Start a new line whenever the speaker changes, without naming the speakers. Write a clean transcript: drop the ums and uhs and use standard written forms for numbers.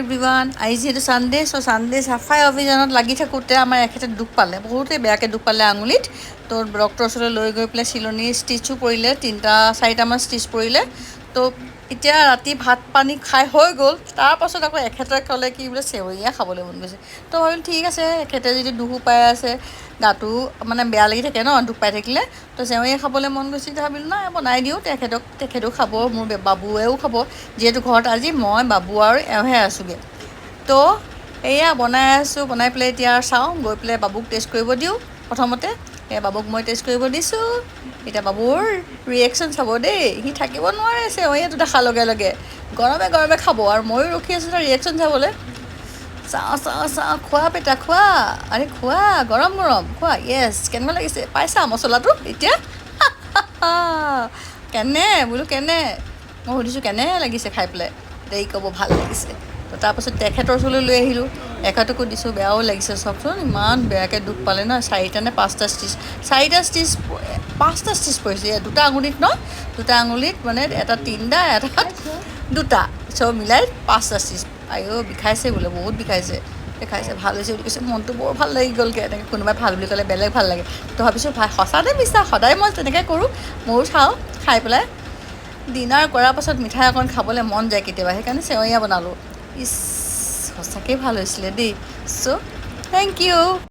everyone আজি যিহেতু Sunday Sunday চাফাই অভিযানত লাগি থাকোঁতে আমাৰ এখেতে দুখ পালে বহুতেই বেয়াকৈ দুখ পালে আঙুলিত তো ডক্টৰৰ ওচৰলৈ লৈ গৈ পেলাই চিলনী ষ্টিচো পৰিলে 3-4মান ষ্টিচ পৰিলে তো এতিয়া ৰাতি ভাত পানী খাই হৈ গ'ল তাৰপাছত আকৌ এখেতে ক'লে কি বোলে চেৱৈয়ে খাবলৈ মন গৈছে তো ভাবিলোঁ ঠিক আছে এখেতে যদি দুখো পাই আছে গাটো মানে বেয়া লাগি থাকে ন দুখ পাই থাকিলে তো চেৱৈয়ে খাবলৈ মন গৈছে ভাবিলোঁ নাই বনাই দিওঁ তেখেতেও খাব মোৰ বাবুৱেও খাব যিহেতু ঘৰত আজি মই বাবু আৰু এওঁহে আছোঁগৈ তো এয়া বনাই আছোঁ বনাই পেলাই এতিয়া চাওঁ গৈ পেলাই বাবুক টেষ্ট কৰিব দিওঁ প্ৰথমতে বাবুক মই টেষ্ট কৰিব দিছোঁ এতিয়া বাবুৰ ৰিয়েকশ্যন চাব দেই সি থাকিব নোৱাৰে চেৱৈয়াটো দেখাৰ লগে লগে গৰমে গৰমে খাব আৰু ময়ো ৰখি আছোঁ তাৰ ৰিয়েকশ্যন চাবলৈ চাওঁ খোৱা বেটা খোৱা আৰে খোৱা গৰম গৰম খোৱা য়েছ কেনেকুৱা লাগিছে পাইছা মছলাটো এতিয়া কেনে বোলো কেনে মই সুধিছোঁ কেনে লাগিছে খাই পেলাই এতিয়া ই ক'ব ভাল লাগিছে তো তাৰপাছত তেখেতৰ ওচৰলৈ লৈ আহিলোঁ এখেতকো দিছোঁ বেয়াও লাগিছে চাওকচোন ইমান বেয়াকৈ দুখ পালে ন 4টা নে 5টা ষ্টিচ 5টা ষ্টিচ পৰিছে দুটা আঙুলিত ন দুটা আঙুলিত মানে এটা 3টা এটা 2টা চব মিলাই 5টা ষ্টিচ আইঅ বিষাইছে বোলে বহুত বিষাইছে দেখাইছে ভাল হৈছে বুলি কৈছে মনটো বৰ ভাল লাগি গ'লগৈ এনেকৈ কোনোবাই ভাল বুলি ক'লে বেলেগ ভাল লাগে তো ভাবিছোঁ সঁচাতে মিছা সদায় মই তেনেকৈ কৰোঁ ময়ো চাওঁ খাই পেলাই ডিনাৰ কৰাৰ পাছত মিঠাই অকণ খাবলৈ মন যায় কেতিয়াবা সেইকাৰণে চেৱৈয়া বনালোঁ ইছ সঁচাকৈ ভাল হৈছিলে দেই চ' থেংক ইউ